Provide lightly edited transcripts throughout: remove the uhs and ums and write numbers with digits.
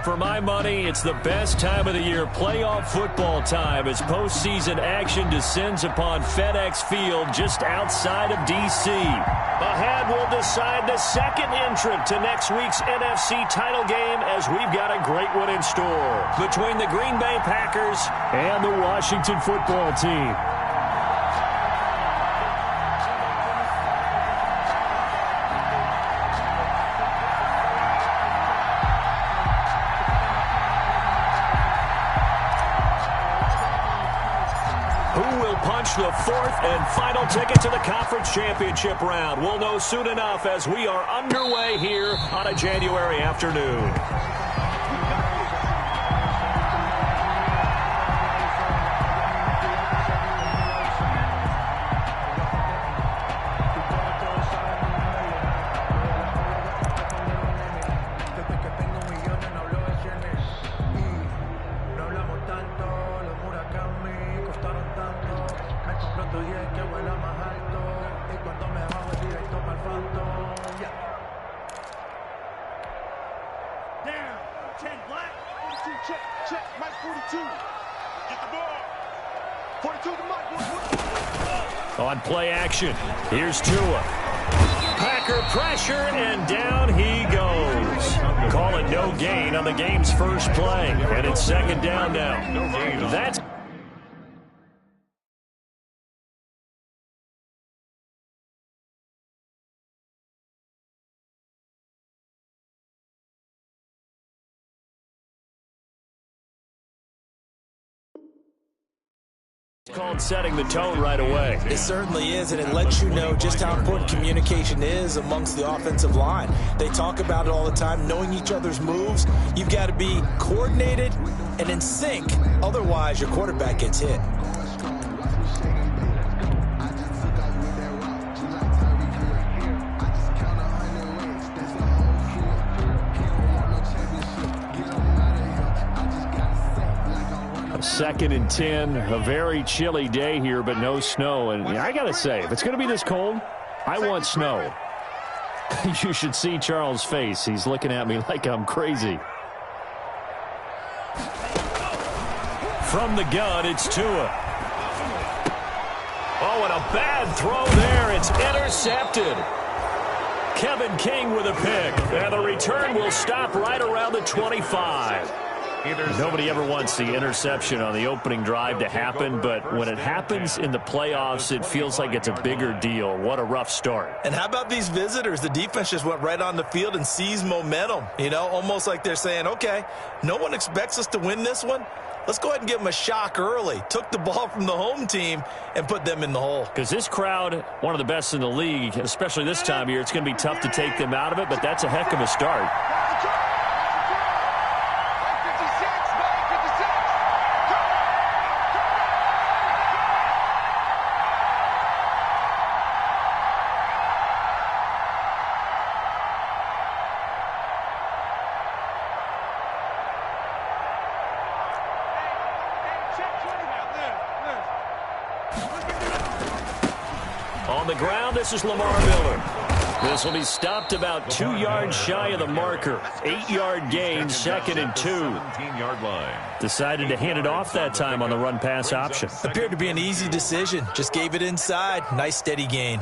For my money, it's the best time of the year, playoff football time, as postseason action descends upon FedEx Field just outside of D.C. Ahead, we'll decide the second entrant to next week's NFC title game, as we've got a great one in store between the Green Bay Packers and the Washington football team. The fourth and final ticket to the conference championship round. We'll know soon enough as we are underway here on a January afternoon. On play action, here's Tua. Packer pressure, and down he goes. Call it no gain on the game's first play, and it's second down now. That's called setting the tone right away. It certainly is, and it lets you know just how important communication is amongst the offensive line. They talk about it all the time, knowing each other's moves. You've got to be coordinated and in sync, otherwise your quarterback gets hit. Second and 10, a very chilly day here, but no snow. And I got to say, if it's going to be this cold, I want snow. You should see Charles' face. He's looking at me like I'm crazy. From the gun, it's Tua. Oh, and a bad throw there. It's intercepted. Kevin King with a pick. And the return will stop right around the 25. Nobody ever wants the interception on the opening drive to happen, but when it happens in the playoffs, it feels like it's a bigger deal. What a rough start. And how about these visitors? The defense just went right on the field and seized momentum. You know, almost like they're saying, okay, no one expects us to win this one. Let's go ahead and give them a shock early. Took the ball from the home team and put them in the hole. Because this crowd, one of the best in the league, especially this time of year, it's going to be tough to take them out of it, but that's a heck of a start. On the ground, this is Lamar Miller. This will be stopped about 2 yards shy of the marker. 8-yard gain, second and 2. 17-yard line. Decided to hand it off that time on the run-pass option. Appeared to be an easy decision. Just gave it inside. Nice steady gain.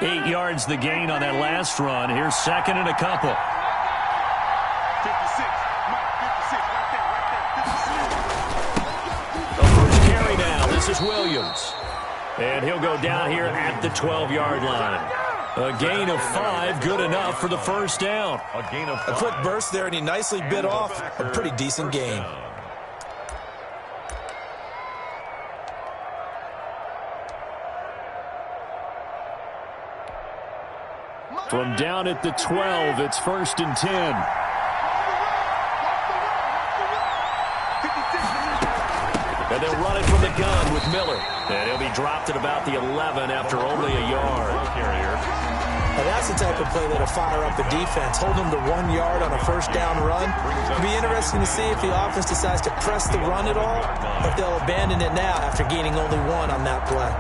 Eight yards the gain on that last run. Here's second and a couple. 56. The first carry now. This is Williams. And he'll go down here at the 12-yard line. A gain of 5, good enough for the first down. A gain of 5. A quick burst there, and he nicely bit off a pretty decent gain. From down at the 12, it's first and 10. And they'll run it from the gun with Miller. And he'll be dropped at about the 11 after only a yard. Now that's the type of play that'll fire up a defense. Hold them to 1 yard on a first down run. It'll be interesting to see if the offense decides to press the run at all, or if they'll abandon it now after gaining only 1 on that play.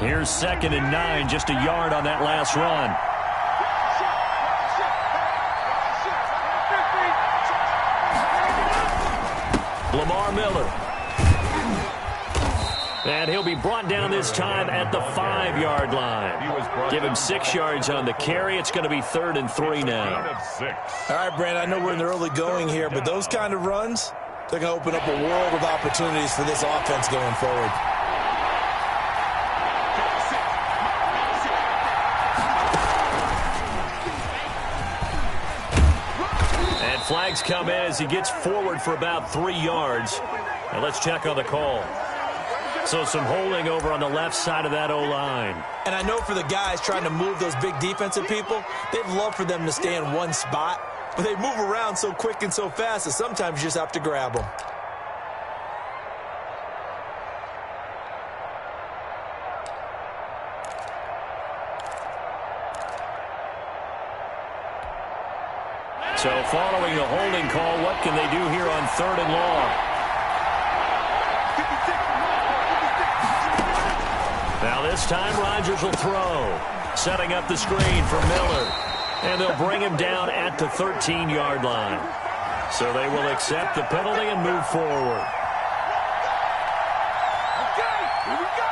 Here's 2nd and 9, just a yard on that last run. Lamar Miller. And he'll be brought down this time at the 5-yard line. Give him 6 yards on the carry. It's going to be 3rd and 3 now. All right, Brandon, I know we're in the early going here, but those kind of runs, they're going to open up a world of opportunities for this offense going forward. And flags come in as he gets forward for about 3 yards. Now let's check on the call. So some holding over on the left side of that O-line. And I know for the guys trying to move those big defensive people, they'd love for them to stay in one spot, but they move around so quick and so fast that sometimes you just have to grab them. So following the holding call, what can they do here on 3rd and long? Now this time Rodgers will throw. Setting up the screen for Miller. And they'll bring him down at the 13-yard line. So they will accept the penalty and move forward. Okay, here we go.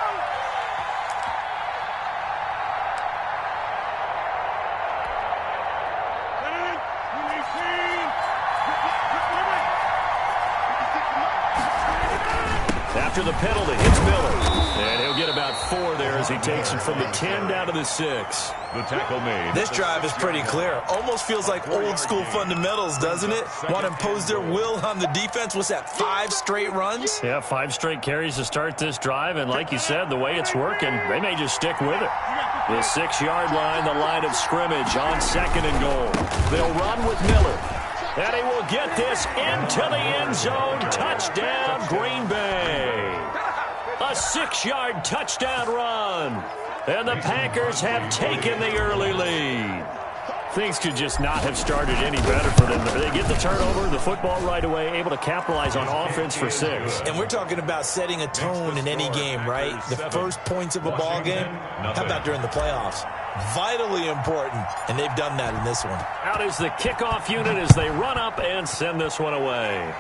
After the penalty, it's Miller. And he'll get about 4 there as he takes it from the 10 down to the 6. The tackle made. This drive is pretty clear. Almost feels like old school fundamentals, doesn't it? Want to impose their will on the defense. What's that, 5 straight runs? Yeah, 5 straight carries to start this drive. And like you said, the way it's working, they may just stick with it. The 6-yard line, the line of scrimmage on 2nd and goal. They'll run with Miller. And he will get this into the end zone. Touchdown, Green Bay. A 6-yard touchdown run. And the Packers have taken the early lead. Things could just not have started any better for them. They get the turnover, the football right away, able to capitalize on offense for 6. And we're talking about setting a tone in any game, right? The first points of a ball game. How about during the playoffs? Vitally important, and they've done that in this one. Out is the kickoff unit as they run up and send this one away.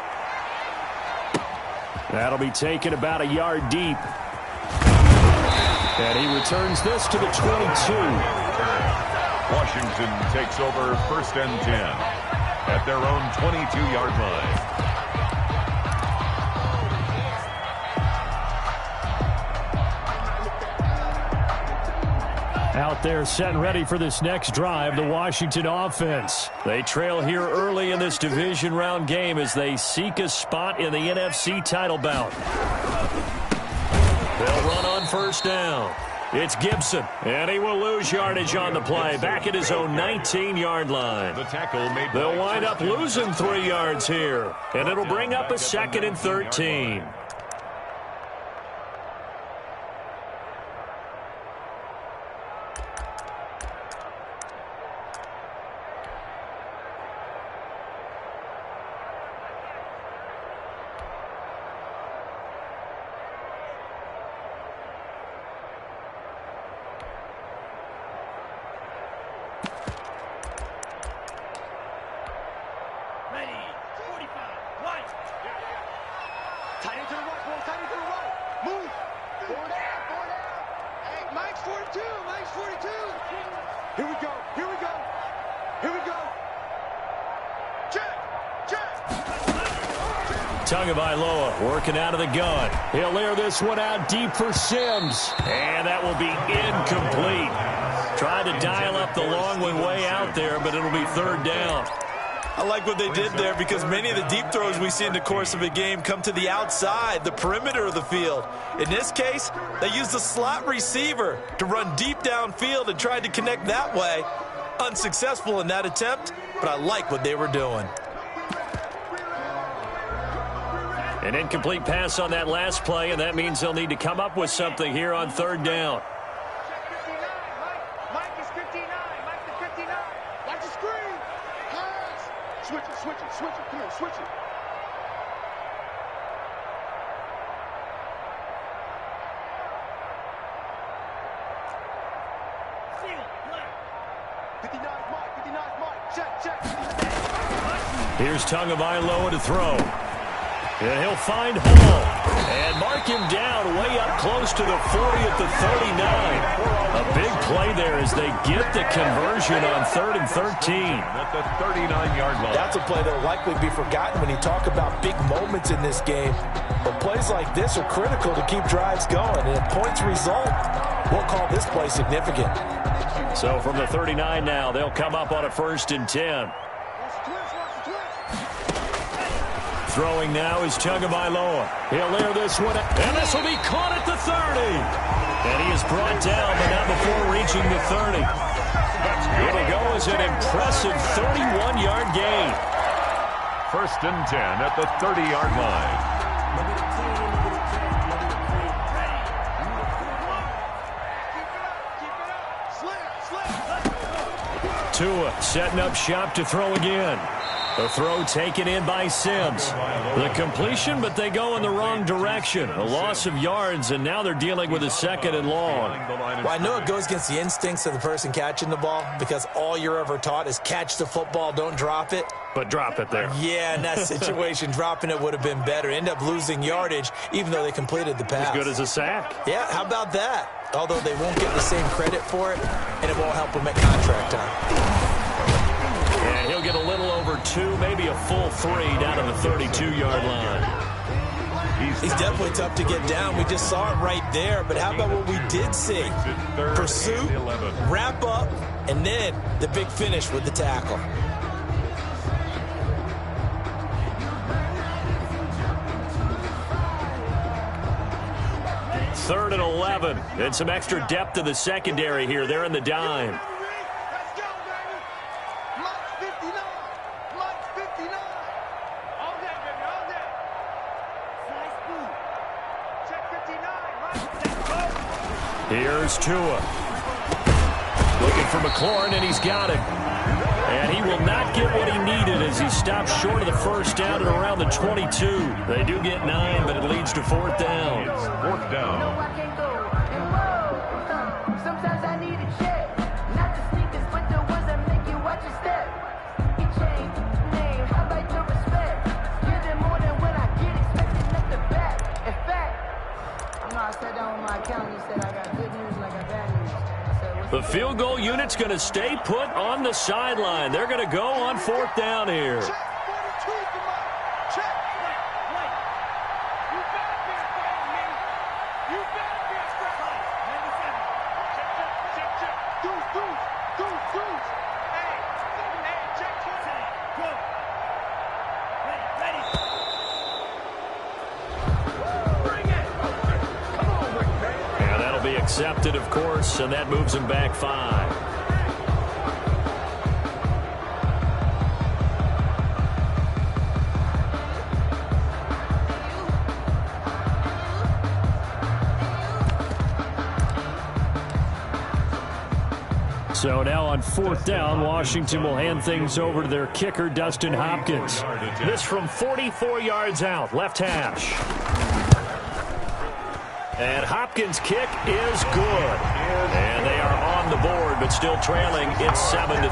That'll be taken about a yard deep. And he returns this to the 22. Washington takes over 1st and 10 at their own 22-yard line. Out there set and ready for this next drive, the Washington offense. They trail here early in this division round game as they seek a spot in the NFC title bout. They'll run on 1st down. It's Gibson, and he will lose yardage on the play, back at his own 19-yard line. The tackle made. They'll wind up losing 3 yards here, and it'll bring up a 2nd and 13. Tagovailoa working out of the gun. He'll air this one out deep for Sims. And that will be incomplete. Tried to dial up the long one way out there, but it'll be 3rd down. I like what they did there because many of the deep throws we see in the course of a game come to the outside, the perimeter of the field. In this case, they used the slot receiver to run deep downfield and tried to connect that way. Unsuccessful in that attempt, but I like what they were doing. An incomplete pass on that last play, and that means they'll need to come up with something here on third down. Mike is 59. Mike is 59. Watch the screen. Pass. Switch it, switch it, switch it. Come on, switch it. Here's Tagovailoa to throw. And he'll find Hall. And mark him down way up close to the 40 at the 39. A big play there as they get the conversion on 3rd and 13. At the 39-yard line. That's a play that will likely be forgotten when you talk about big moments in this game. But plays like this are critical to keep drives going. And if points result, we'll call this play significant. So from the 39 now, they'll come up on a 1st and 10. Throwing now is Tagovailoa. He'll air this one, and this will be caught at the 30. And he is brought down, but not before reaching the 30. It'll go as an impressive 31-yard gain. 1st and 10 at the 30-yard line. Tua setting up shop to throw again. The throw taken in by Sims. The completion, but they go in the wrong direction. A loss of yards, and now they're dealing with a 2nd and long. Well, I know it goes against the instincts of the person catching the ball because all you're ever taught is catch the football, don't drop it. But drop it there. Yeah, in that situation, dropping it would have been better. End up losing yardage, even though they completed the pass. As good as a sack. Yeah, how about that? Although they won't get the same credit for it, and it won't help them at contract time. And he'll get a little over 2, maybe a full 3 down to the 32-yard line. He's definitely tough to get down. We just saw it right there. But how about what we did see? Pursuit, wrap up, and then the big finish with the tackle. Third and 11. And some extra depth to the secondary here. They're in the dime. Here's Tua. Looking for McLaurin, and he's got him. And he will not get what he needed as he stops short of the 1st down at around the 22. They do get 9, but it leads to 4th down. 4th down. Sometimes I need a check. Not the sneakers, but the ones that make you watch your step. Get chain, name, how about the respect? Give them more than when I get expected at the back. In fact, I sat down with my accountant and said I got good news and I got bad news. The field goal unit's going to stay put on the sideline. They're going to go on 4th down here. Accepted, of course, and that moves him back 5. So now on 4th down, Washington will hand things over to their kicker, Dustin Hopkins. This from 44 yards out, left hash. And Hopkins' kick is good. And they are on the board, but still trailing. It's 7-3.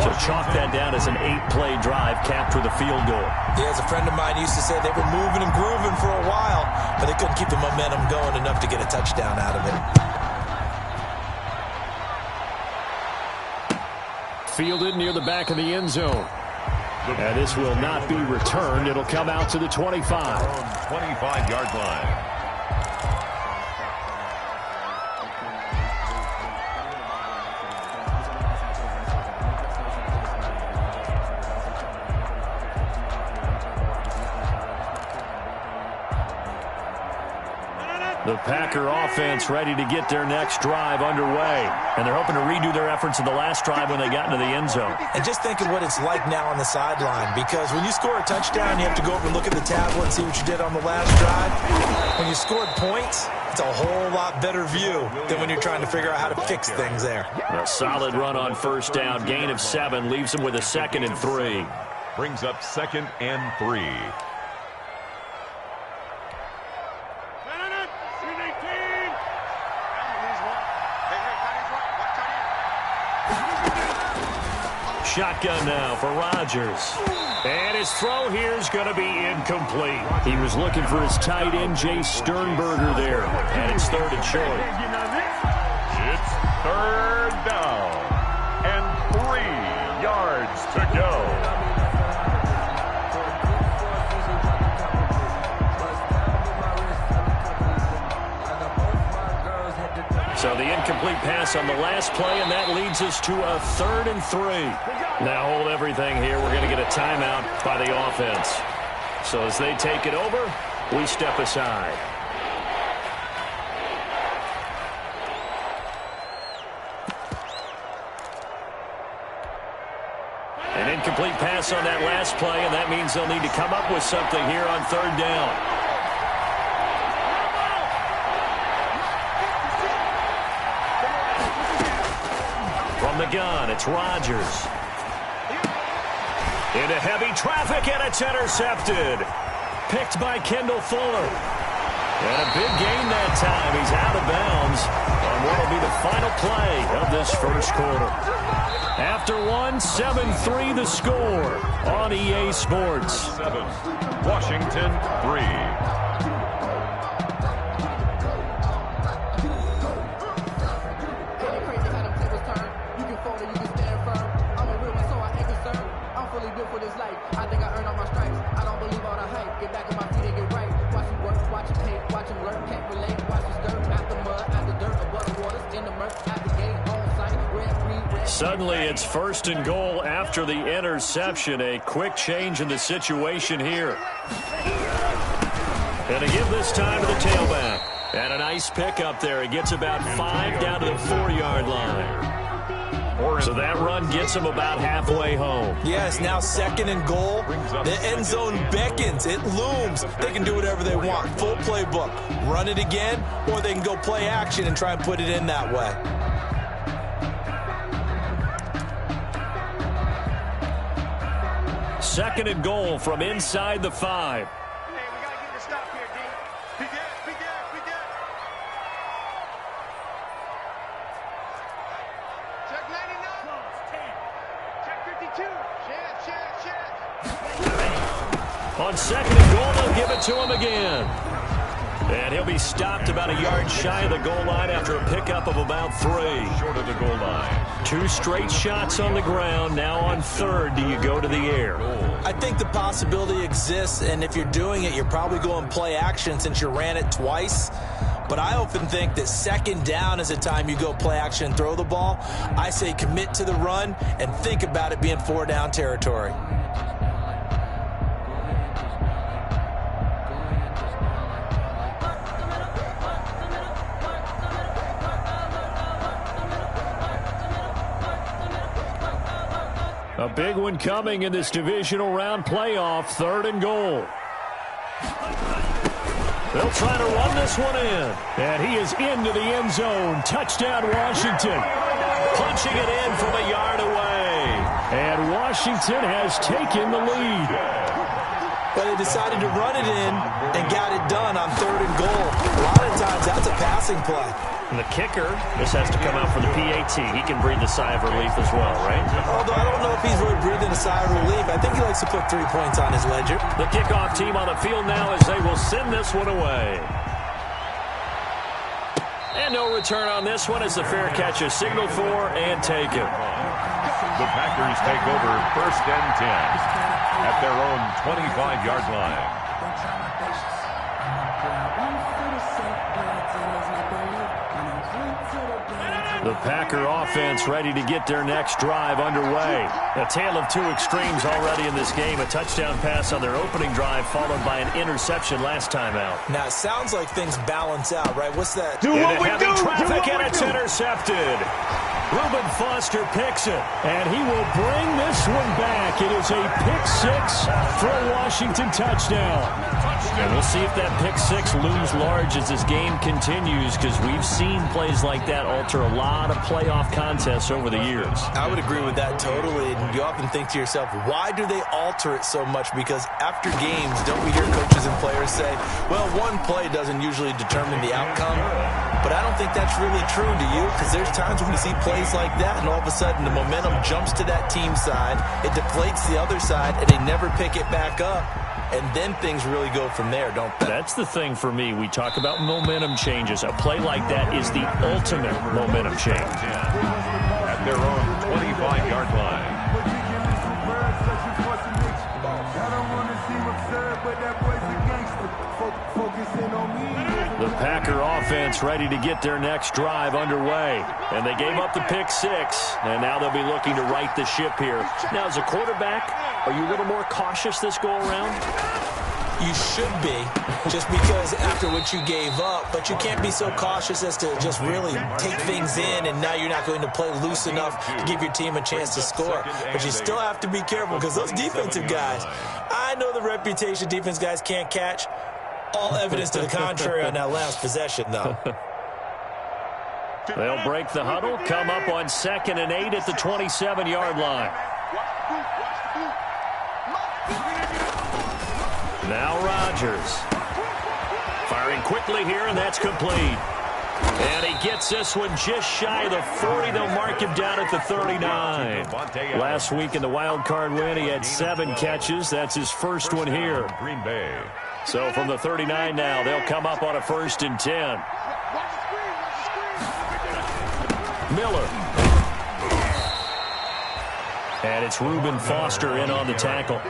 So chalk that down as an 8-play drive capped with a field goal. Yeah, as a friend of mine used to say, they were moving and grooving for a while, but they couldn't keep the momentum going enough to get a touchdown out of it. Fielded near the back of the end zone. And this will not be returned. It'll come out to the 25. 25-yard line. The Packer offense ready to get their next drive underway. And they're hoping to redo their efforts in the last drive when they got into the end zone. And just think of what it's like now on the sideline, because when you score a touchdown, you have to go over and look at the tablet and see what you did on the last drive. When you scored points, it's a whole lot better view than when you're trying to figure out how to fix things there. A solid run on first down. Gain of 7 leaves them with a 2nd and 3. Brings up 2nd and 3. Shotgun now for Rodgers. And his throw here is going to be incomplete. He was looking for his tight end, Jay Sternberger there. And it's 3rd and short. It's 3rd down and 3 yards to go. So the incomplete pass on the last play, and that leads us to a 3rd and 3. Now hold everything here. We're going to get a timeout by the offense. So as they take it over, we step aside. An incomplete pass on that last play, and that means they'll need to come up with something here on 3rd down. From the gun, it's Rodgers. Into heavy traffic, and it's intercepted. Picked by Kendall Fuller. And a big gain that time. He's out of bounds on what will be the final play of this first quarter. After 7-3 the score on EA Sports. 7, Washington 3. Suddenly it's 1st and goal after the interception. A quick change in the situation here. And to give this time to the tailback. And a nice pick up there. He gets about 5 down to the 4-yard line. So that run gets him about halfway home. Yes, now 2nd and goal. The end zone beckons. It looms. They can do whatever they want. Full playbook. Run it again, or they can go play action and try and put it in that way. Second and goal from inside the 5. Hey, we got to get the stop here, D. Be good, be good, be good. Check 99. Check 52. Shit. On 2nd and goal, they'll give it to him again. And he'll be stopped about a yard shy of the goal line after a pickup of about 3. Short of the goal line. 2 straight shots on the ground. Now on 3rd, do you go to the air? I think the possibility exists, and if you're doing it, you're probably going play action since you ran it twice. But I often think that 2nd down is a time you go play action and throw the ball. I say commit to the run and think about it being 4-down territory. A big one coming in this divisional round playoff. 3rd and goal. They'll try to run this one in. And he is into the end zone. Touchdown, Washington. Punching it in from a yard away. And Washington has taken the lead. But they decided to run it in and got it done on 3rd and goal. A lot of times that's a passing play. And the kicker, this has to come out for the PAT. He can breathe a sigh of relief as well, right? Although I don't know if he's really breathing a sigh of relief. I think he likes to put 3 points on his ledger. The kickoff team on the field now as they will send this one away. And no return on this one as the fair catch is signaled for and taken. The Packers take over 1st and 10 at their own 25-yard line. The Packer offense ready to get their next drive underway. A tale of two extremes already in this game. A touchdown pass on their opening drive followed by an interception last time out. Now, it sounds like things balance out, right? What's that? Do what we do! Traffic, and it's intercepted. Reuben Foster picks it, and he will bring this one back. It is a pick six for a Washington touchdown. And we'll see if that pick six looms large as this game continues, because we've seen plays like that alter a lot of playoff contests over the years. I would agree with that totally. And you often think to yourself, why do they alter it so much? Because after games, don't we hear coaches and players say, well, one play doesn't usually determine the outcome. But I don't think that's really true, do you? Because there's times when we see plays like that, and all of a sudden the momentum jumps to that team side, it deflates the other side, and they never pick it back up. And then things really go from there, don't they? That's the thing for me. We talk about momentum changes. A play like that is the ultimate momentum change. At their own 25-yard line. The Packer offense ready to get their next drive underway. And they gave up the pick six, and now they'll be looking to right the ship here. Now, as a quarterback, are you a little more cautious this go-around? You should be, just because after what you gave up, but you can't be so cautious as to just really take things in, and now you're not going to play loose enough to give your team a chance to score. But you still have to be careful, because those defensive guys, I know the reputation defense guys can't catch. All evidence to the contrary on that last possession, though. They'll break the huddle, come up on 2nd and 8 at the 27-yard line. Now Rodgers. Firing quickly here, and that's complete. And he gets this one just shy of the 40. They'll mark him down at the 39. Last week in the wild card win, he had 7 catches. That's his first one here. Green Bay. So from the 39 now, they'll come up on a 1st and 10. Miller. And it's Reuben Foster in on the tackle.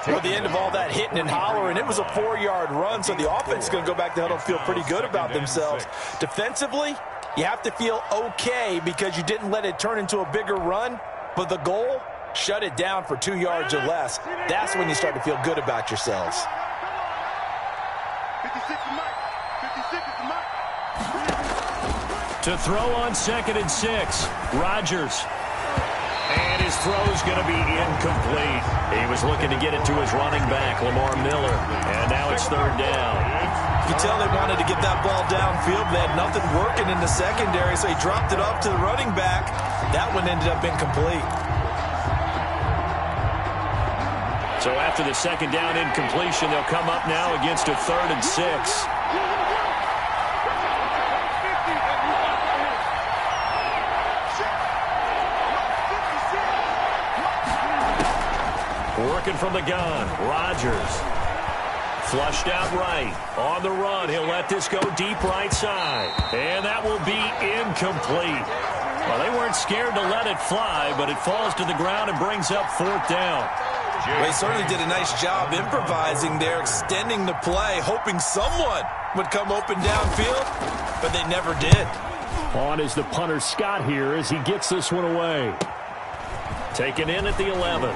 At the end of all that hitting and hollering, it was a 4-yard run, so the offense is going to go back to the huddle and feel pretty good about themselves. Defensively, you have to feel okay because you didn't let it turn into a bigger run, but the goal, shut it down for 2 yards or less. That's when you start to feel good about yourselves. 56 is Mike. 56 is Mike. To throw on 2nd and 6, Rodgers. And his throw's going to be incomplete. He was looking to get it to his running back, Lamar Miller. And now it's 3rd down. You can tell they wanted to get that ball downfield. They had nothing working in the secondary, so he dropped it off to the running back. That one ended up incomplete. So after the 2nd down incompletion, they'll come up now against a 3rd and 6. Working from the gun, Rodgers. Flushed out right. On the run, he'll let this go deep right side. And that will be incomplete. Well, they weren't scared to let it fly, but it falls to the ground and brings up 4th down. They certainly did a nice job improvising there, extending the play, hoping someone would come open downfield, but they never did. On is the punter Scott here as he gets this one away. Taken in at the 11.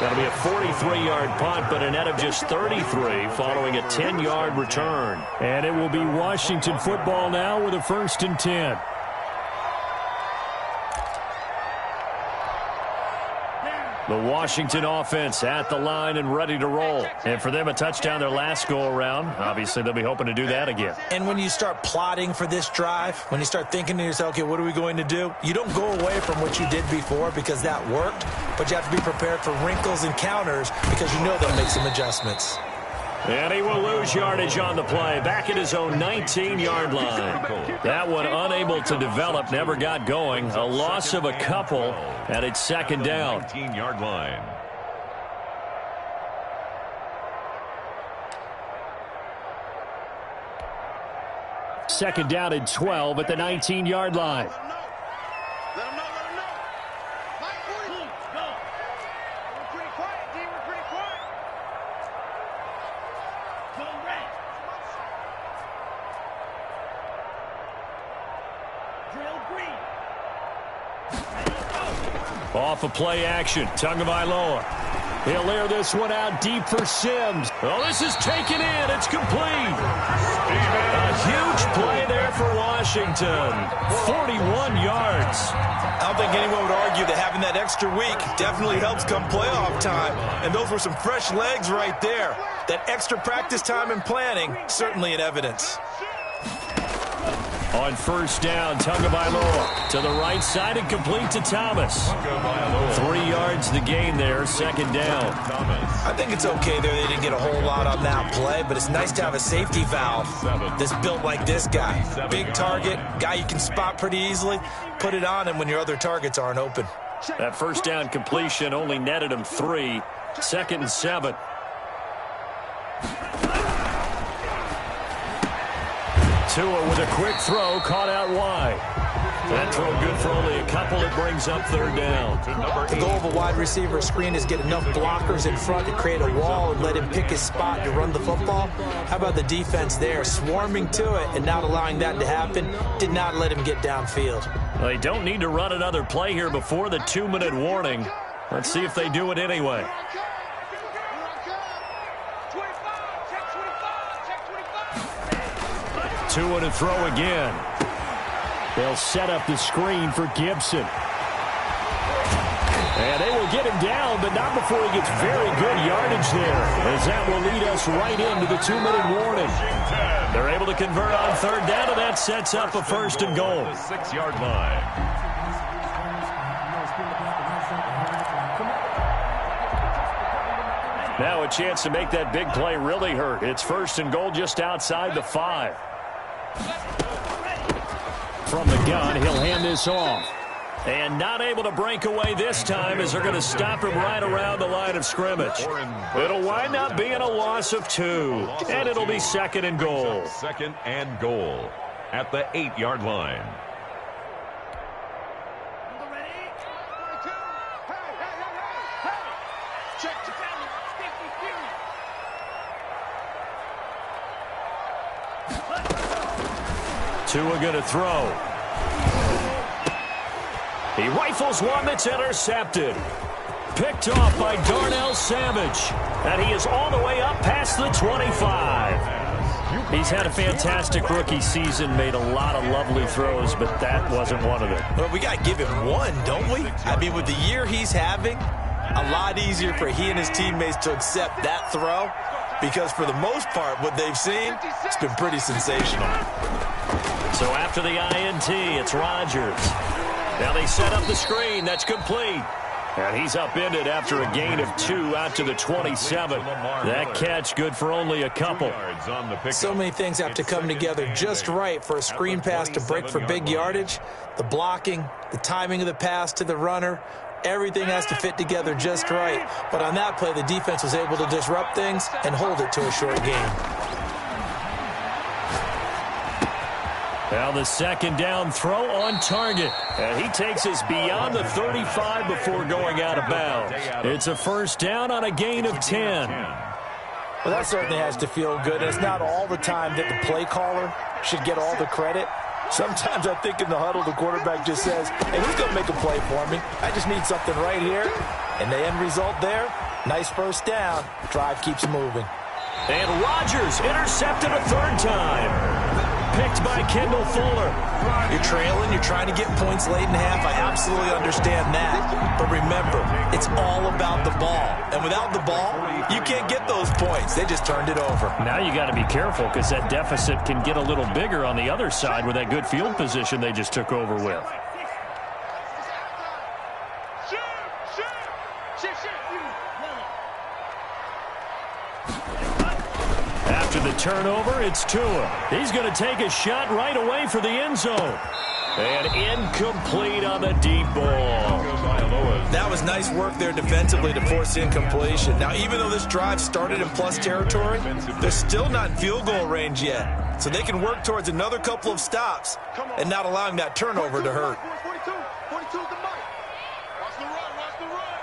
That'll be a 43-yard punt, but a net of just 33 following a 10-yard return. And it will be Washington football now with a 1st and 10. The Washington offense at the line and ready to roll. And for them, a touchdown their last go-around. Obviously, they'll be hoping to do that again. And when you start plotting for this drive, when you start thinking to yourself, okay, what are we going to do? You don't go away from what you did before because that worked, but you have to be prepared for wrinkles and counters because you know they'll make some adjustments. And he will lose yardage on the play. Back at his own 19-yard line. That one unable to develop, never got going. A loss of a couple, and it's 2nd down. 19-yard line. Second down and 12 at the 19-yard line. Let him know. Mike, go. We're pretty quiet, D. We're pretty quiet. Go red. Off of play action, Tagovailoa. He'll air this one out deep for Sims. Oh, this is taken in. It's complete. A huge play there for Washington. 41 yards. I don't think anyone would argue that having that extra week definitely helps come playoff time. And those were some fresh legs right there. That extra practice time and planning, certainly in evidence. On first down, Tagovailoa to the right side and complete to Thomas. 3 yards the gain there, second down. I think it's okay there. They didn't get a whole lot on that play, but it's nice to have a safety valve that's built like this guy. Big target, guy you can spot pretty easily. Put it on him when your other targets aren't open. That first down completion only netted him 3. 2nd and 7. Tua with a quick throw, caught out wide. That throw good for only a couple. It brings up third down. The goal of a wide receiver screen is get enough blockers in front to create a wall and let him pick his spot to run the football. How about the defense there, swarming to it and not allowing that to happen? Did not let him get downfield. They don't need to run another play here before the 2-minute warning. Let's see if they do it anyway. Tua to throw again. They'll set up the screen for Gibson. And they will get him down, but not before he gets very good yardage there, as that will lead us right into the 2-minute warning. They're able to convert on third down, and that sets up a first and goal. 6-yard line. Now a chance to make that big play really hurt. It's first and goal just outside the 5. From the gun, he'll hand this off. And not able to break away this time as they're going to stop him right around the line of scrimmage. It'll wind up being a loss of 2. And it'll be 2nd and goal. 2nd and goal at the 8-yard line. Tua going to throw. He rifles one that's intercepted. Picked off by Darnell Savage. And he is all the way up past the 25. He's had a fantastic rookie season, made a lot of lovely throws, but that wasn't one of them. Well, we got to give him one, don't we? I mean, with the year he's having, a lot easier for he and his teammates to accept that throw, because for the most part, what they've seen, it's been pretty sensational. So after the INT, it's Rodgers. Now they set up the screen. That's complete. And he's upended after a gain of 2 out to the 27. That catch good for only a couple. So many things have to come together just right for a screen pass to break for big yardage. The blocking, the timing of the pass to the runner, everything has to fit together just right. But on that play, the defense was able to disrupt things and hold it to a short gain. Now the second down throw on target. And he takes us beyond the 35 before going out of bounds. It's a first down on a gain of 10. Well, that certainly has to feel good. It's not all the time that the play caller should get all the credit. Sometimes I think in the huddle, the quarterback just says, hey, who's going to make a play for me? I just need something right here. And the end result there, nice first down. Drive keeps moving. And Rodgers intercepted a third time. Picked by Kendall Fuller. You're trailing, you're trying to get points late in half. I absolutely understand that. But remember, it's all about the ball. And without the ball, you can't get those points. They just turned it over. Now you got to be careful because that deficit can get a little bigger on the other side with that good field position they just took over with. After the turnover, it's Tua. He's going to take a shot right away for the end zone. And incomplete on the deep ball. That was nice work there defensively to force incompletion. Now, even though this drive started in plus territory, they're still not in field goal range yet. So they can work towards another couple of stops and not allowing that turnover to hurt. 42 the mic. Watch the run, watch the run.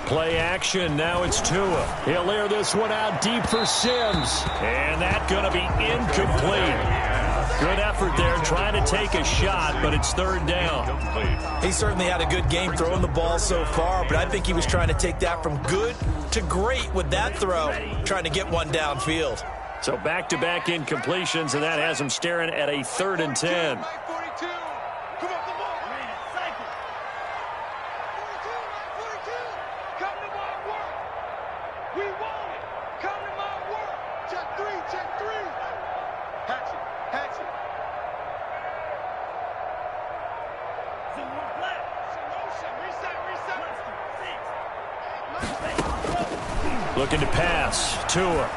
Play action. Now it's Tua. He'll air this one out deep for Sims. And that's going to be incomplete. Good effort there trying to take a shot, but it's third down. He certainly had a good game throwing the ball so far, but I think he was trying to take that from good to great with that throw, trying to get one downfield. So back-to-back incompletions, and that has him staring at a 3rd and 10. Looking to pass. Tua.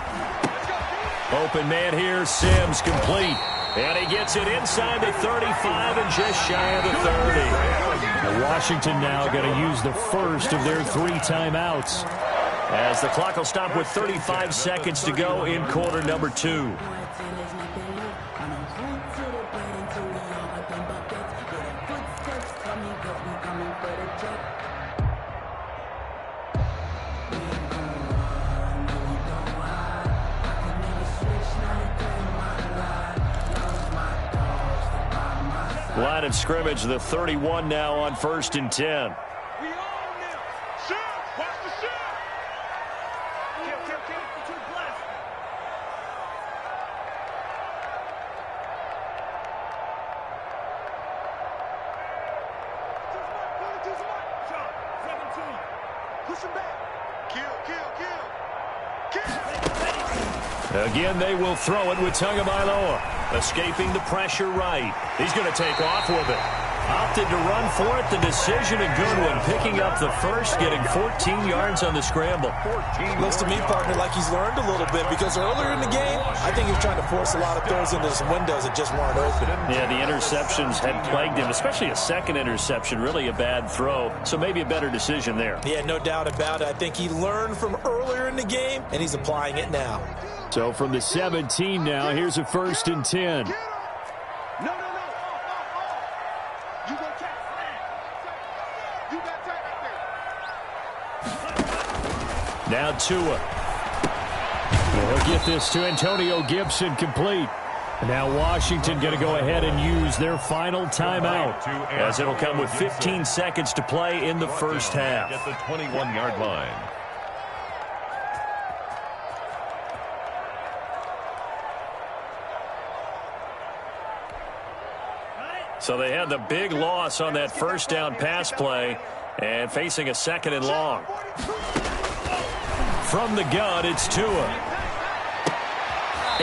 Open man here. Sims complete. And he gets it inside the 35 and just shy of the 30. Now Washington now going to use the first of their 3 timeouts, as the clock will stop with 35 seconds to go in quarter number 2. Line of scrimmage, the 31 now on 1st and 10. Again, they will throw it with Tagovailoa. Escaping the pressure right. He's going to take off with it. Opted to run for it. The decision, a good one. Picking up the first, getting 14 yards on the scramble. Looks to me, partner, like he's learned a little bit, because earlier in the game, I think he was trying to force a lot of throws into some windows that just weren't open. Yeah, the interceptions had plagued him, especially a second interception. Really a bad throw, so maybe a better decision there. Yeah, no doubt about it. I think he learned from earlier in the game, and he's applying it now. So from the 17 now, here's a 1st and 10. Now Tua. We'll get this to Antonio Gibson, complete. Now Washington going to go ahead and use their final timeout, as it'll come with 15 seconds to play in the first half. At the 21-yard line. So they had the big loss on that first down pass play, and facing a 2nd and long. From the gun, it's Tua.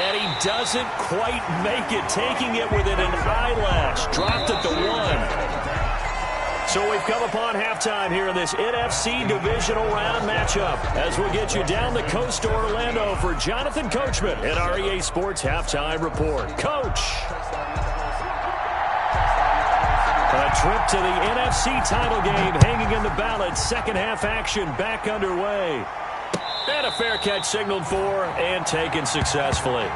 And he doesn't quite make it, taking it within an eyelash. Dropped at the 1. So we've come upon halftime here in this NFC divisional round matchup, as we'll get you down the coast to Orlando for Jonathan Coachman at our EA Sports Halftime Report. Coach. A trip to the NFC title game hanging in the balance. Second half action back underway. And a fair catch signaled for and taken successfully.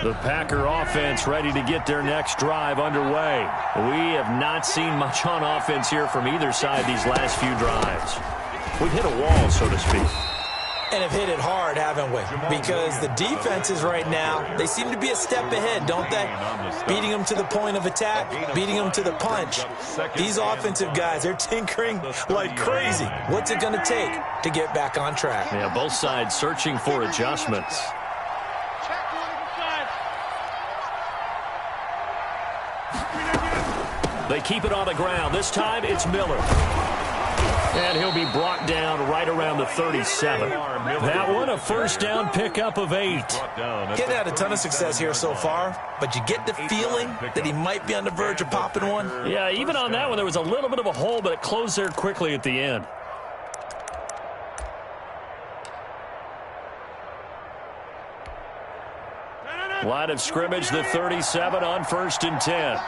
The Packer offense ready to get their next drive underway. We have not seen much on offense here from either side these last few drives. We've hit a wall, so to speak. And have hit it hard, haven't we? Because the defenses right now, they seem to be a step ahead, don't they? Beating them to the point of attack, beating them to the punch. These offensive guys, they're tinkering like crazy. What's it going to take to get back on track? Yeah, both sides searching for adjustments. They keep it on the ground. This time it's Miller. And he'll be brought down right around the 37. That one a first down pickup of 8. He's had a ton of success here so far, but you get the feeling that he might be on the verge of popping one. Yeah, even on that one there was a little bit of a hole, but it closed there quickly at the end. Line of scrimmage, the 37 on 1st and 10.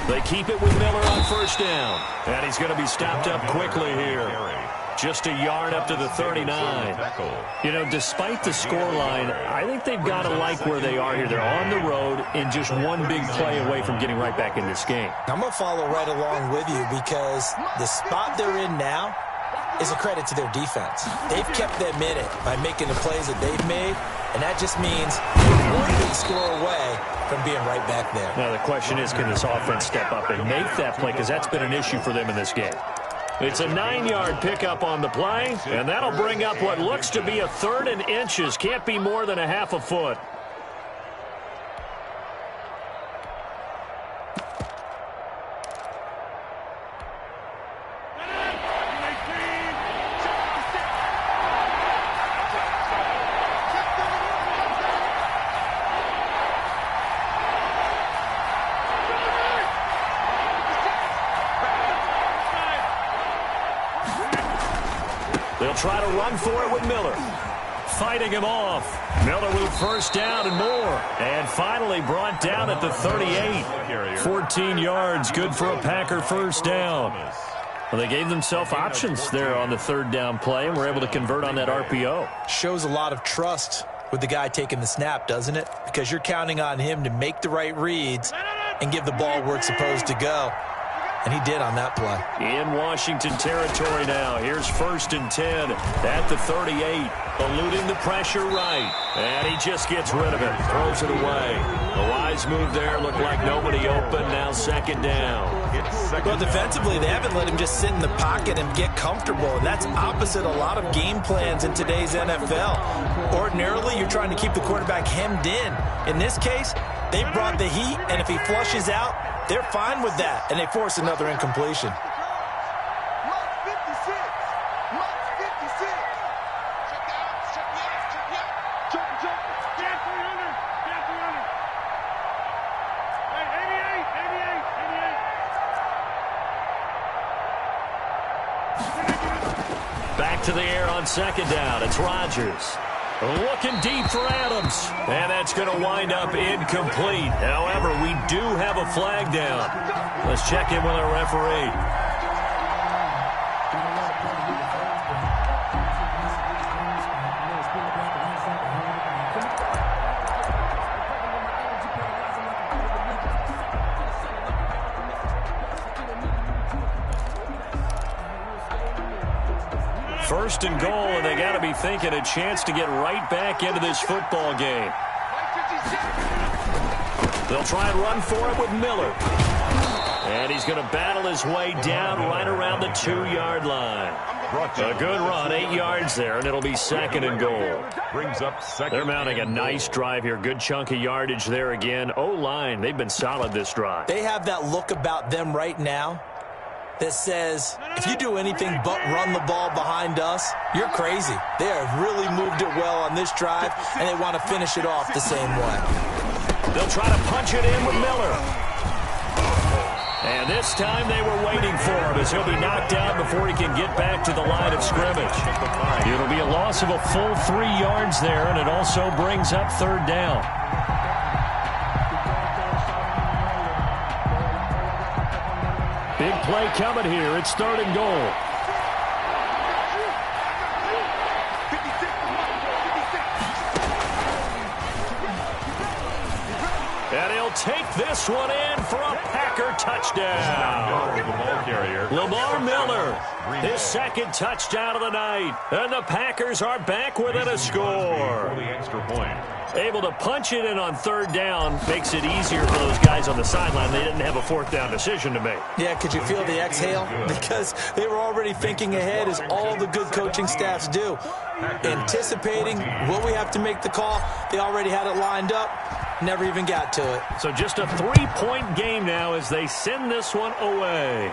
They keep it with Miller on 1st down. And he's going to be stopped up quickly here. Just a yard up to the 39. You know, despite the scoreline, I think they've got to like where they are here. They're on the road and just one big play away from getting right back in this game. I'm going to follow right along with you because the spot they're in now is a credit to their defense. They've kept them in it by making the plays that they've made, and that just means one big score away from being right back there. Now the question is, can this offense step up and make that play, because that's been an issue for them in this game. It's a 9-yard pickup on the play, and that'll bring up what looks to be a 3rd and inches. Can't be more than a half a foot. They'll try to run for it with Miller. Fighting him off. Miller with 1st down and more. And finally brought down at the 38. 14 yards, good for a Packer 1st down. Well, they gave themselves options there on the 3rd down play and were able to convert on that RPO. Shows a lot of trust with the guy taking the snap, doesn't it? Because you're counting on him to make the right reads and give the ball where it's supposed to go. And he did on that play. In Washington territory now. Here's 1st and 10 at the 38. Eluding the pressure right. And he just gets rid of it. Throws it away. A wise move there. Looked like nobody open. Now 2nd down. Well, defensively, they haven't let him just sit in the pocket and get comfortable. And that's opposite a lot of game plans in today's NFL. Ordinarily, you're trying to keep the quarterback hemmed in. In this case, they brought the heat, and if he flushes out, they're fine with that, and they force another incompletion. Back to the air on 2nd down. It's Rodgers. Looking deep for Adams. And that's going to wind up incomplete. However, we do have a flag down. Let's check in with our referee. First and goal, and they got to be thinking a chance to get right back into this football game. They'll try and run for it with Miller. And he's going to battle his way down right around the 2-yard line. A good run, 8 yards there, and it'll be 2nd and goal. Brings up 2nd. They're mounting a nice drive here. Good chunk of yardage there again. O-line, they've been solid this drive. They have that look about them right now that says, if you do anything but run the ball behind us, you're crazy. They have really moved it well on this drive, and they want to finish it off the same way. They'll try to punch it in with Miller. And this time they were waiting for him as he'll be knocked down before he can get back to the line of scrimmage. It'll be a loss of a full 3 yards there, and it also brings up 3rd down. Big play coming here. It's 3rd and goal. And he'll take this one in for a Packer touchdown. Lamar Miller, his 2nd touchdown of the night. And the Packers are back within a score. Able to punch it in on 3rd down makes it easier for those guys on the sideline. They didn't have a 4th down decision to make. Yeah, could you feel the exhale? Because they were already thinking ahead, as all the good coaching staffs do. Anticipating, will we have to make the call? They already had it lined up. Never even got to it. So just a 3-point game now as they send this one away.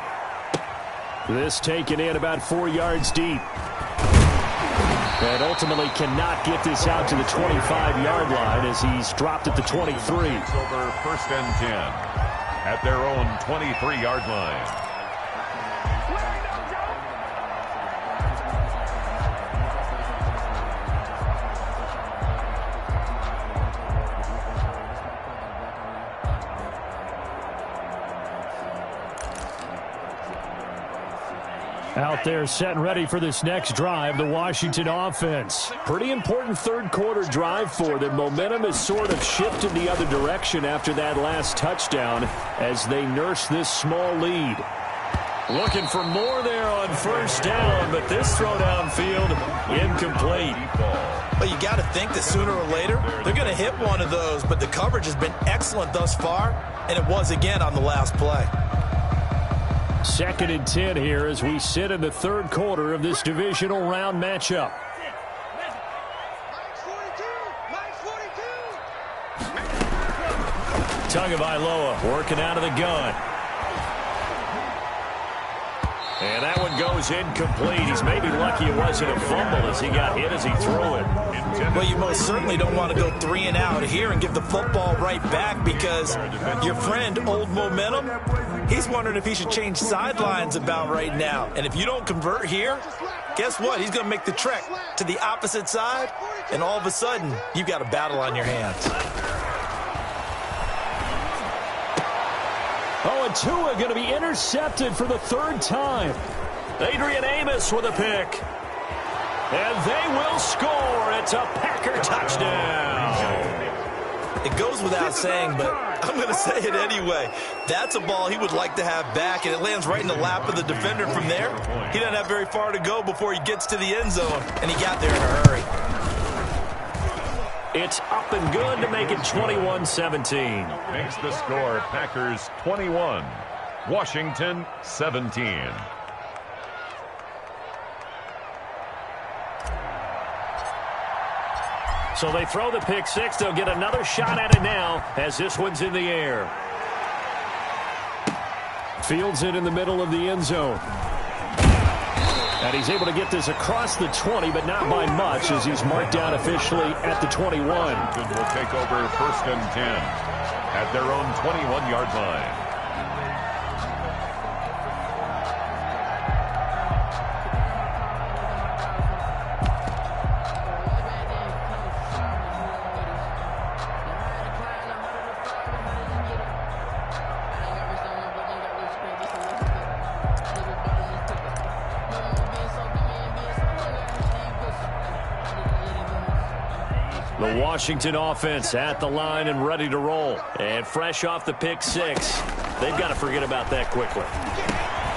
This taken in about 4 yards deep. And ultimately cannot get this out to the 25-yard line as he's dropped at the 23. Over 1st and 10 at their own 23-yard line. Out there set and ready for this next drive, the Washington offense. Pretty important third quarter drive for them. Momentum has sort of shifted the other direction after that last touchdown as they nurse this small lead. Looking for more there on first down, but this throw downfield incomplete. Well, you got to think that sooner or later they're going to hit one of those, but the coverage has been excellent thus far, and it was again on the last play. 2nd and 10 here as we sit in the third quarter of this divisional round matchup. Tagovailoa working out of the gun. And that one goes incomplete. He's maybe lucky it wasn't a fumble as he got hit as he threw it. Well, you most certainly don't want to go 3 and out here and give the football right back because your friend, Old Momentum, he's wondering if he should change sidelines about right now. And if you don't convert here, guess what? He's going to make the trek to the opposite side, and all of a sudden, you've got a battle on your hands. Oh, and Tua going to be intercepted for the 3rd time. Adrian Amos with a pick. And they will score. It's a Packer touchdown. It goes without saying, but I'm going to say it anyway. That's a ball he would like to have back, and it lands right in the lap of the defender from there. He doesn't have very far to go before he gets to the end zone, and he got there in a hurry. It's up and good to make it 21-17. Makes the score Packers 21, Washington 17. So they throw the pick six. They'll get another shot at it now as this one's in the air. Fields it in the middle of the end zone. And he's able to get this across the 20, but not by much as he's marked down officially at the 21. Washington will take over 1st and 10 at their own 21-yard line. The Washington offense at the line and ready to roll. And fresh off the pick six, they've got to forget about that quickly.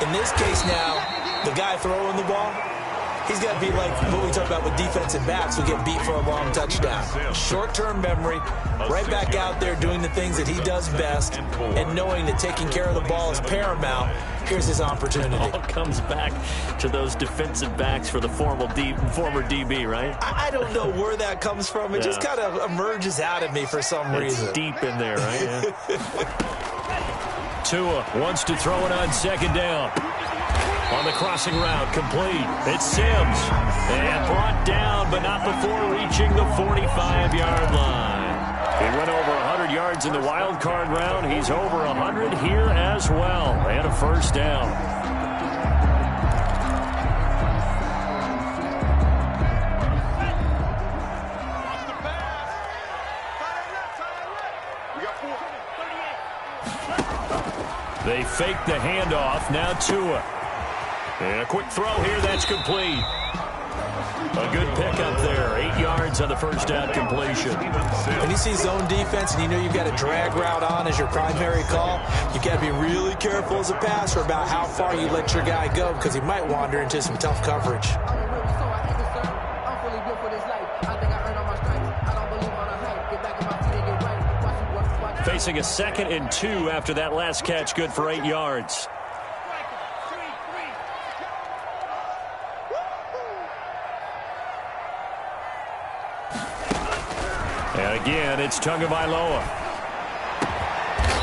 In this case now, the guy throwing the ball, he's got to be like what we talk about with defensive backs who get beat for a long touchdown. Short-term memory, right back out there doing the things that he does best, and knowing that taking care of the ball is paramount. Here's his opportunity. It all comes back to those defensive backs for the former DB, right? I don't know where that comes from. It just kind of emerges out of me for some reason. It's deep in there, right? Yeah. Tua wants to throw it on 2nd down. On the crossing route, complete. It's Sims. And brought down, but not before reaching the 45-yard line. He went over 100 yards in the wild card round. He's over 100 here as well. And a 1st down. They fake the handoff. Now Tua. And a quick throw here. That's complete. A good pickup there. 8 yards on the 1st down completion. When you see zone defense and you know you've got a drag route on as your primary call, you've got to be really careful as a passer about how far you let your guy go because he might wander into some tough coverage. Facing a 2nd and 2 after that last catch, good for 8 yards. And again, it's Tagovailoa.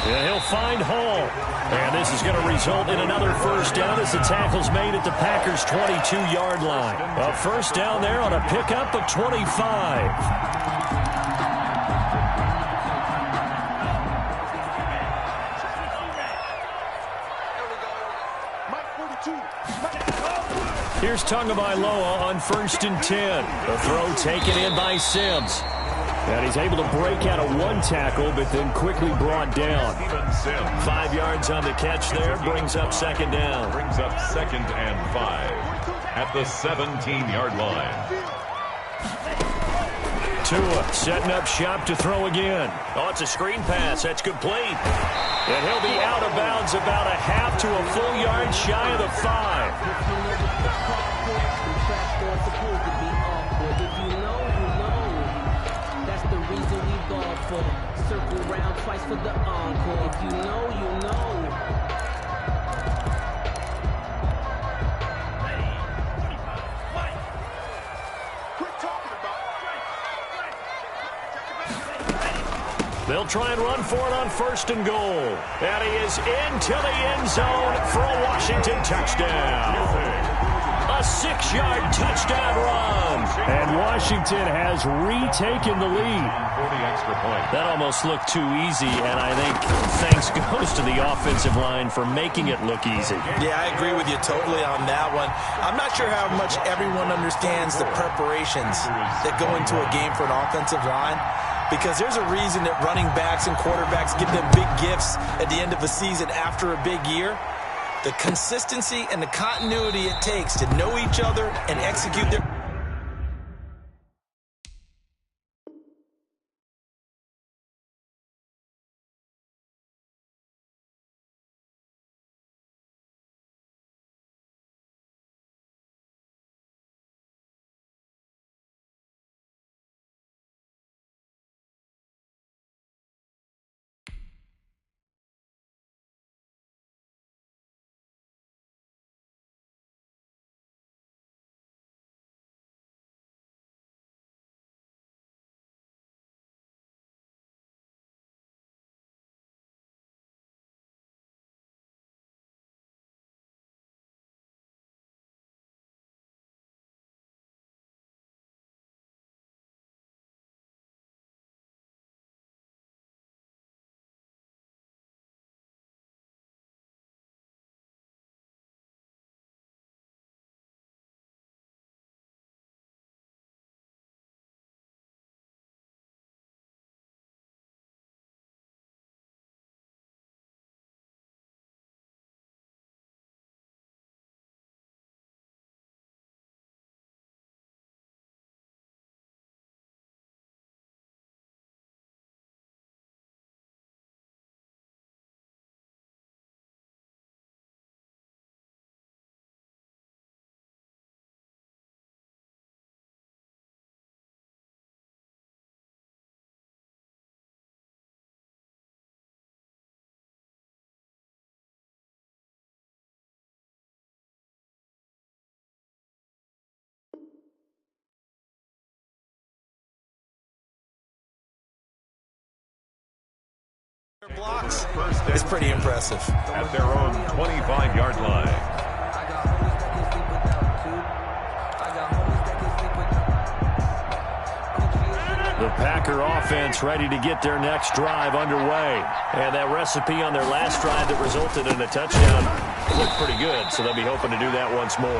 And he'll find Hall. And this is going to result in another 1st down as the tackle's made at the Packers' 22-yard line. A 1st down there on a pickup of 25. Here's Tagovailoa on 1st and 10. The throw taken in by Sims. And he's able to break out of one tackle, but then quickly brought down. 5 yards on the catch there, brings up second down. Brings up 2nd and 5 at the 17-yard line. Tua setting up shop to throw again. Oh, it's a screen pass. That's complete. And he'll be out of bounds about a half to a full yard shy of the 5. That's the reason we ball for. Circle round twice for the encore. If you know, you know. They'll try and run for it on 1st and goal. And he is into the end zone for a Washington touchdown. A 6-yard touchdown run. And Washington has retaken the lead. For the extra point. That almost looked too easy, and I think thanks goes to the offensive line for making it look easy. Yeah, I agree with you totally on that one. I'm not sure how much everyone understands the preparations that go into a game for an offensive line, because there's a reason that running backs and quarterbacks give them big gifts at the end of a season after a big year. The consistency and the continuity it takes to know each other and execute their... blocks is pretty impressive. At their own 25-yard line. The Packer offense ready to get their next drive underway. And that recipe on their last drive that resulted in a touchdown looked pretty good, so they'll be hoping to do that once more.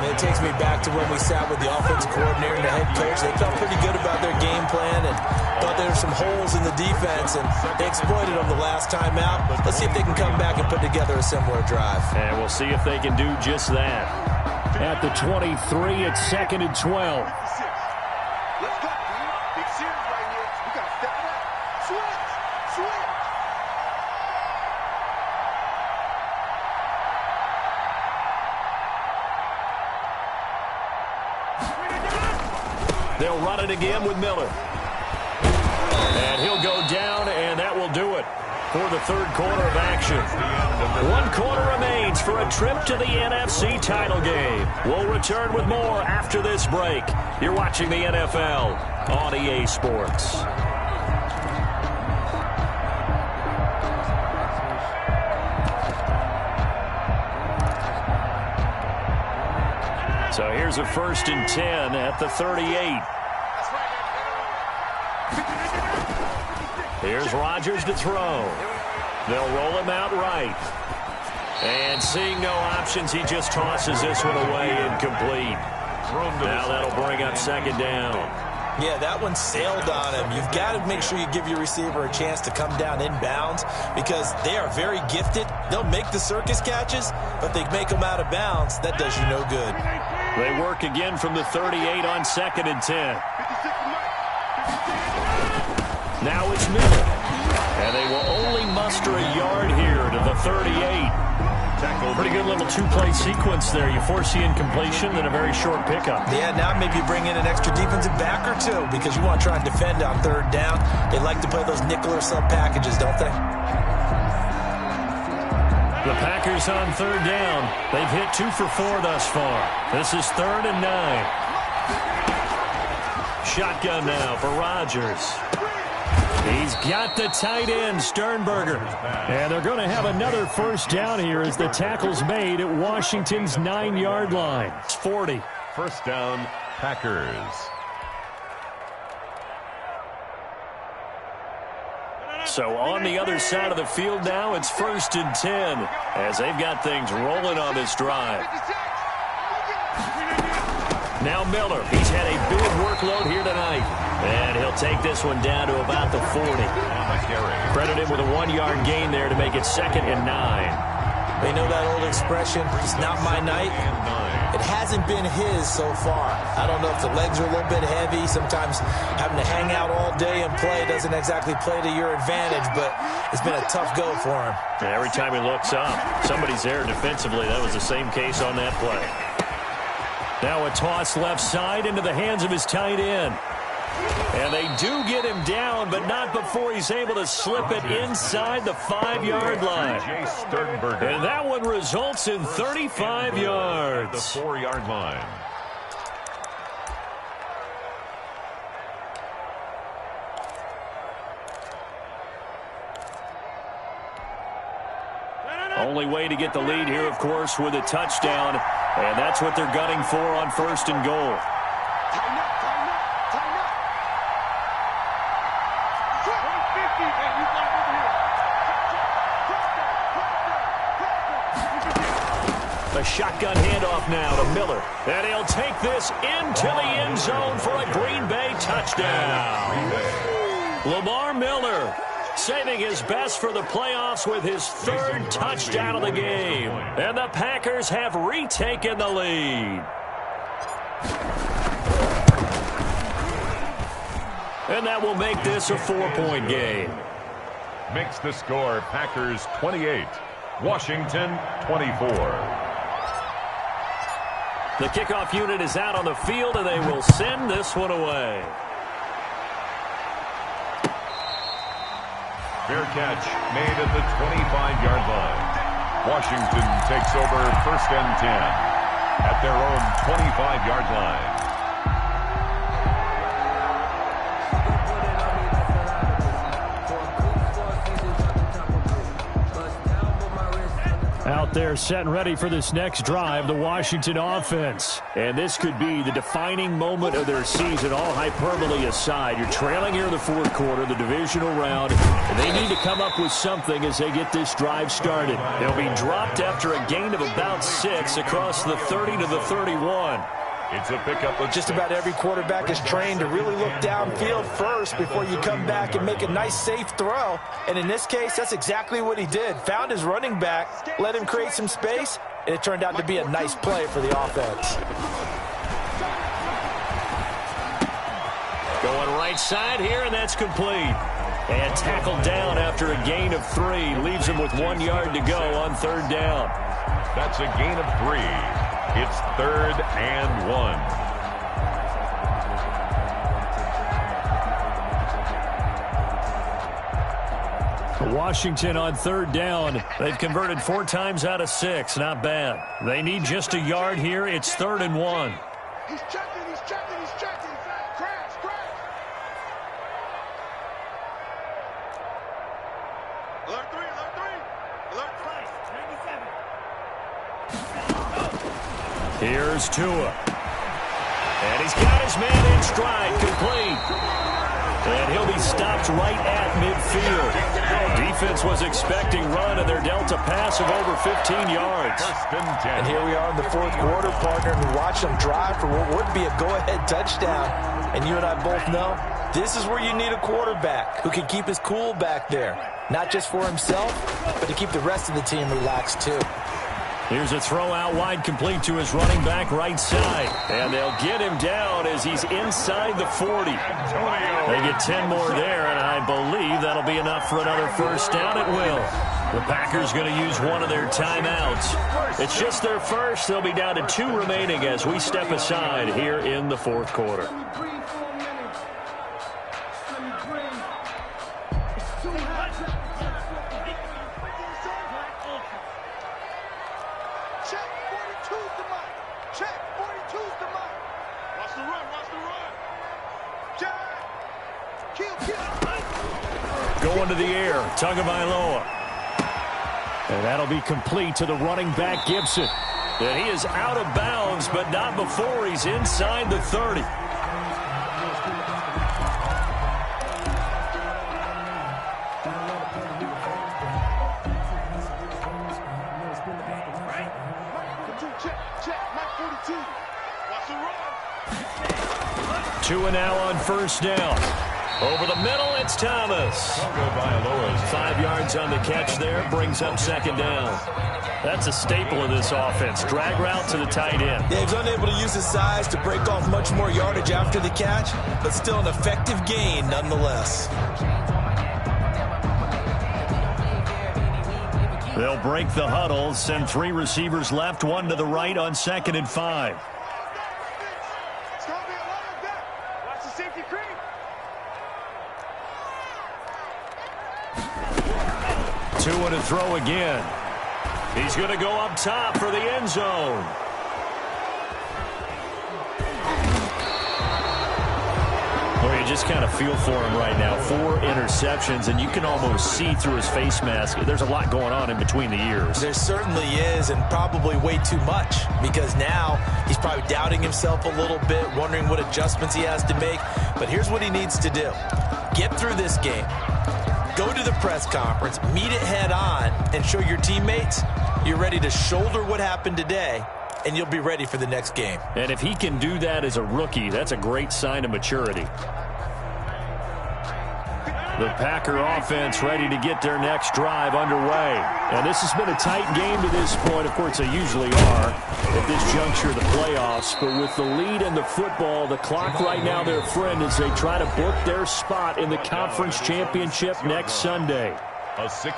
And it takes me back to when we sat with the offensive coordinator and the head coach. They felt pretty good about their game plan and thought there were some holes in the defense, and they exploited them the last time out. Let's see if they can come back and put together a similar drive. And we'll see if they can do just that. At the 23, it's 2nd and 12. Let's go. Big series right here. We got to step it up. Switch. They'll run it again with Miller. And he'll go down, and that will do it for the 3rd quarter of action. 1 quarter remains for a trip to the NFC title game. We'll return with more after this break. You're watching the NFL on EA Sports. So here's a 1st and 10 at the 38. Here's Rodgers to throw. They'll roll him out right. And seeing no options, he just tosses this one away incomplete. Now that'll bring up 2nd down. Yeah, that one sailed on him. You've got to make sure you give your receiver a chance to come down inbounds because they are very gifted. They'll make the circus catches, but they make them out of bounds. That does you no good. They work again from the 38 on 2nd and 10. Now it's Miller. And they will only muster a yard here to the 38. Pretty good little two-play sequence there. You force the incompletion, then a very short pickup. Yeah, now maybe bring in an extra defensive back or two because you want to try and defend on 3rd down. They like to play those nickel or sub packages, don't they? The Packers on 3rd down. They've hit 2 for 4 thus far. This is 3rd and 9. Shotgun now for Rodgers. He's got the tight end, Sternberger. And they're going to have another 1st down here as the tackle's made at Washington's 9-yard line. It's 40. 1st down, Packers. So on the other side of the field now, it's 1st and 10 as they've got things rolling on this drive. Now Miller. He's had a big workload here tonight. And he'll take this one down to about the 40. Credit him with a 1-yard gain there to make it 2nd and 9. They know that old expression, it's not my night. It hasn't been his so far. I don't know if the legs are a little bit heavy. Sometimes having to hang out all day and play doesn't exactly play to your advantage, but it's been a tough go for him. And every time he looks up, somebody's there defensively. That was the same case on that play. Now a toss left side into the hands of his tight end. And they do get him down, but not before he's able to slip it inside the 5-yard line. And that one results in 35 yards. The 4-yard line. Only way to get the lead here, of course, with a touchdown. And that's what they're gunning for on 1st and goal. A shotgun handoff now to Miller. And he'll take this into the end zone for a Green Bay touchdown. Lamar Miller saving his best for the playoffs with his 3rd touchdown of the game. And the Packers have retaken the lead. And that will make this a 4-point game. Makes the score Packers 28, Washington 24. The kickoff unit is out on the field, and they will send this one away. Fair catch made at the 25-yard line. Washington takes over 1st and 10 at their own 25-yard line. Out there set and ready for this next drive, the Washington offense. And this could be the defining moment of their season, all hyperbole aside. You're trailing here in the 4th quarter, the divisional round, and they need to come up with something as they get this drive started. They'll be dropped after a gain of about 6 across the 30 to the 31. It's a pickup of Just about every quarterback is trained to really look downfield first before you come back and make a nice, safe throw. And in this case, that's exactly what he did. Found his running back, let him create some space, and it turned out to be a nice play for the offense. Going right side here, and that's complete. And tackled down after a gain of 3. Leaves him with 1 yard to go on 3rd down. That's a gain of 3. It's 3rd and 1. Washington on 3rd down. They've converted 4 times out of 6. Not bad. They need just a yard here. It's 3rd and 1. He's checking, he's checking, he's checking. Crash, crash. Alert 3, alert 3. Alert 5. 97. Here's Tua. And he's got his man in stride, complete. And he'll be stopped right at midfield. defense was expecting run, and they're dealt a pass of over 15 yards. And here we are in the fourth quarter, partner, and we watch them drive for what would be a go-ahead touchdown. And you and I both know this is where you need a quarterback who can keep his cool back there. Not just for himself, but to keep the rest of the team relaxed too. Here's a throw out wide, complete to his running back right side. And they'll get him down as he's inside the 40. They get 10 more there, and I believe that'll be enough for another first down at will. The Packers going to use one of their timeouts. It's just their first. They'll be down to 2 remaining as we step aside here in the fourth quarter. Going to the air, Tagovailoa. And that'll be complete to the running back, Gibson. And he is out of bounds, but not before he's inside the 30. Two and now on first down. Over the middle, it's Thomas. 5 yards on the catch there, brings up second down. That's a staple of this offense. Drag route to the tight end. Yeah, he's unable to use his size to break off much more yardage after the catch, but still an effective gain nonetheless. They'll break the huddle, send 3 receivers left, 1 to the right on 2nd and 5. Two and a throw again. He's going to go up top for the end zone. Well, you just kind of feel for him right now. 4 interceptions, and you can almost see through his face mask. There's a lot going on in between the ears. There certainly is, and probably way too much, because now he's probably doubting himself a little bit, wondering what adjustments he has to make. But here's what he needs to do. Get through this game. Go to the press conference, meet it head on, and show your teammates you're ready to shoulder what happened today, and you'll be ready for the next game. And if he can do that as a rookie, that's a great sign of maturity. The Packer offense ready to get their next drive underway. And this has been a tight game to this point. Of course, they usually are at this juncture of the playoffs. But with the lead in the football, the clock right now their friend as they try to book their spot in the conference championship next Sunday.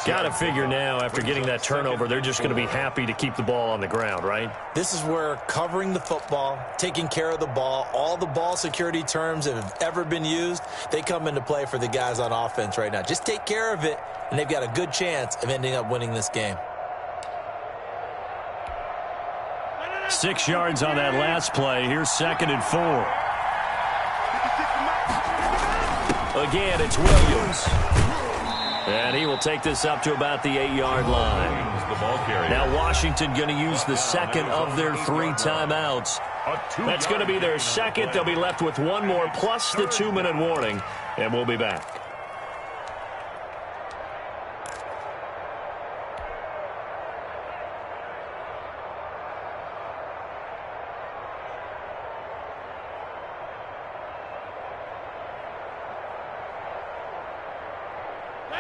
Got to figure now, after getting that turnover, they're just going to be happy to keep the ball on the ground, right? This is where covering the football, taking care of the ball, all the ball security terms that have ever been used, they come into play for the guys on offense right now. Just take care of it, and they've got a good chance of ending up winning this game. 6 yards on that last play. Here's 2nd and 4. Again, it's Williams. And he will take this up to about the 8-yard line. Now Washington going to use the second of their 3 timeouts. That's going to be their second. They'll be left with 1 more plus the 2-minute warning. And we'll be back.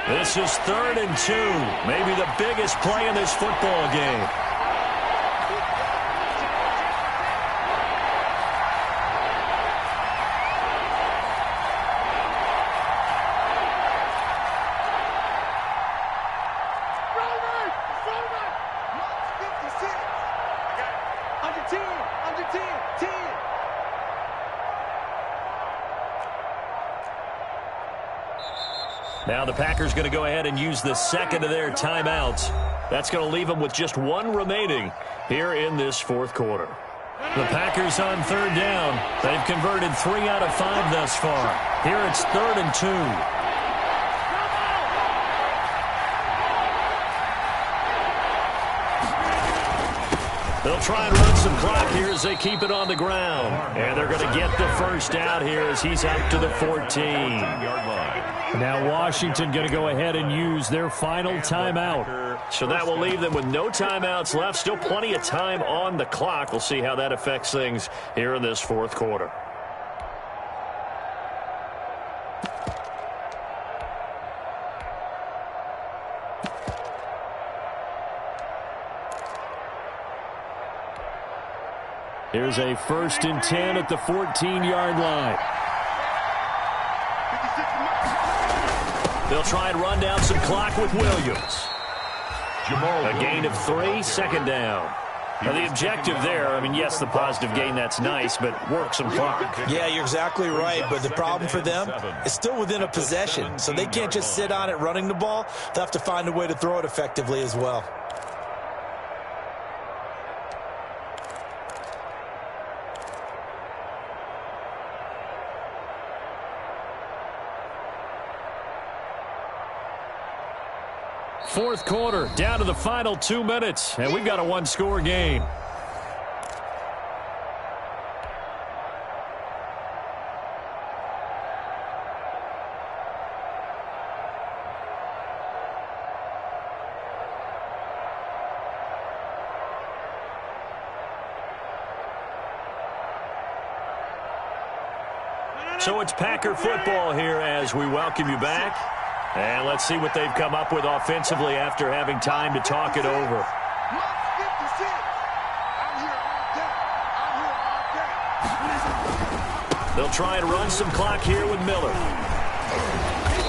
This is 3rd and 2. Maybe the biggest play in this football game. Now the Packers going to go ahead and use the second of their timeouts. That's going to leave them with just 1 remaining here in this fourth quarter. The Packers on 3rd down. They've converted 3 out of 5 thus far. Here it's 3rd and 2. They'll try and run some clock here as they keep it on the ground. And they're going to get the first out here as he's up to the 14. Now Washington going to go ahead and use their final timeout. So that will leave them with no timeouts left. Still plenty of time on the clock. We'll see how that affects things here in this fourth quarter. Here's a 1st and 10 at the 14-yard line. They'll try and run down some clock with Williams. A gain of 3, 2nd down. Now the objective there, I mean, yes, the positive gain, that's nice, but work some clock. Yeah, you're exactly right, but the problem for them is still within a possession, so they can't just sit on it running the ball. They'll have to find a way to throw it effectively as well. Fourth quarter, down to the final 2 minutes, and we've got a one-score game. So it's Packer football here as we welcome you back. And let's see what they've come up with offensively after having time to talk it over. They'll try and run some clock here with Miller.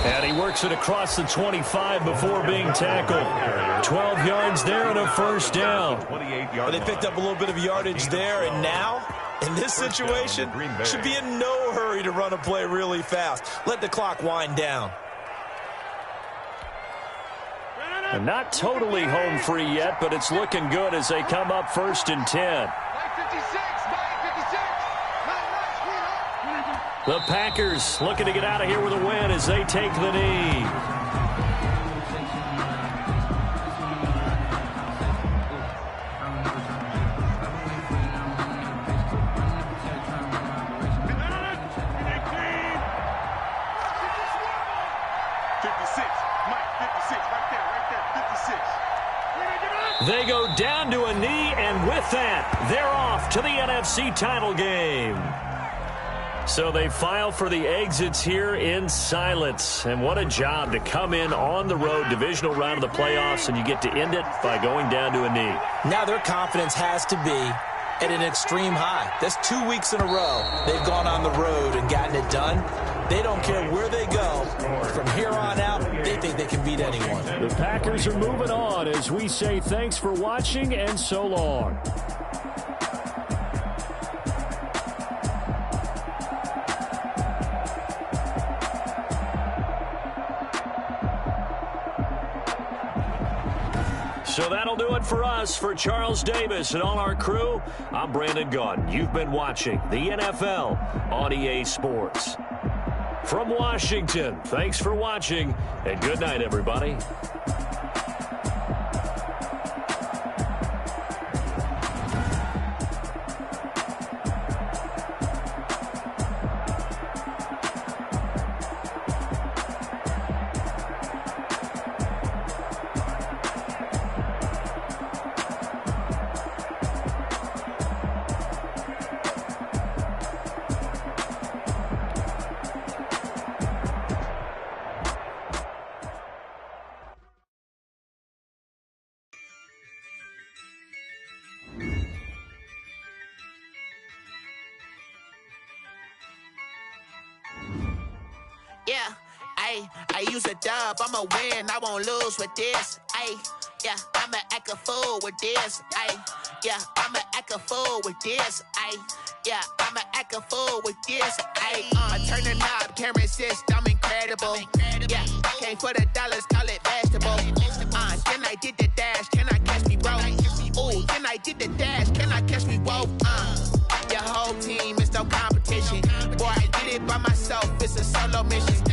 And he works it across the 25 before being tackled. 12 yards there and a first down. Well, they picked up a little bit of yardage there, and now, in this situation, should be in no hurry to run a play really fast. Let the clock wind down. And not totally home free yet, but it's looking good as they come up 1st and 10. The Packers looking to get out of here with a win as they take the knee. They go down to a knee, and with that, they're off to the NFC title game. So they file for the exits here in silence. And what a job to come in on the road, divisional round of the playoffs, and you get to end it by going down to a knee. Now their confidence has to be at an extreme high. That's 2 weeks in a row they've gone on the road and gotten it done. They don't care where they go. From here on out, they think they can beat anyone. The Packers are moving on as we say thanks for watching and so long. So that'll do it for us. For Charles Davis and all our crew, I'm Brandon Gaudin. You've been watching the NFL on EA Sports. From Washington, thanks for watching, and good night, everybody. Yeah, I use a dub, I'ma win, I won't lose with this. Yeah, I'ma act a fool with this. Yeah, I'ma act a fool with this. Yeah, I'ma act a fool with this. I turn the knob, can't resist, I'm incredible. Yeah, came for the dollars, call it vegetable. Then I did the dash, can I catch me, bro? Ooh, then I did the dash, can I catch me, whoa? Your whole team is no competition. Boy, I did it by myself, it's a solo mission.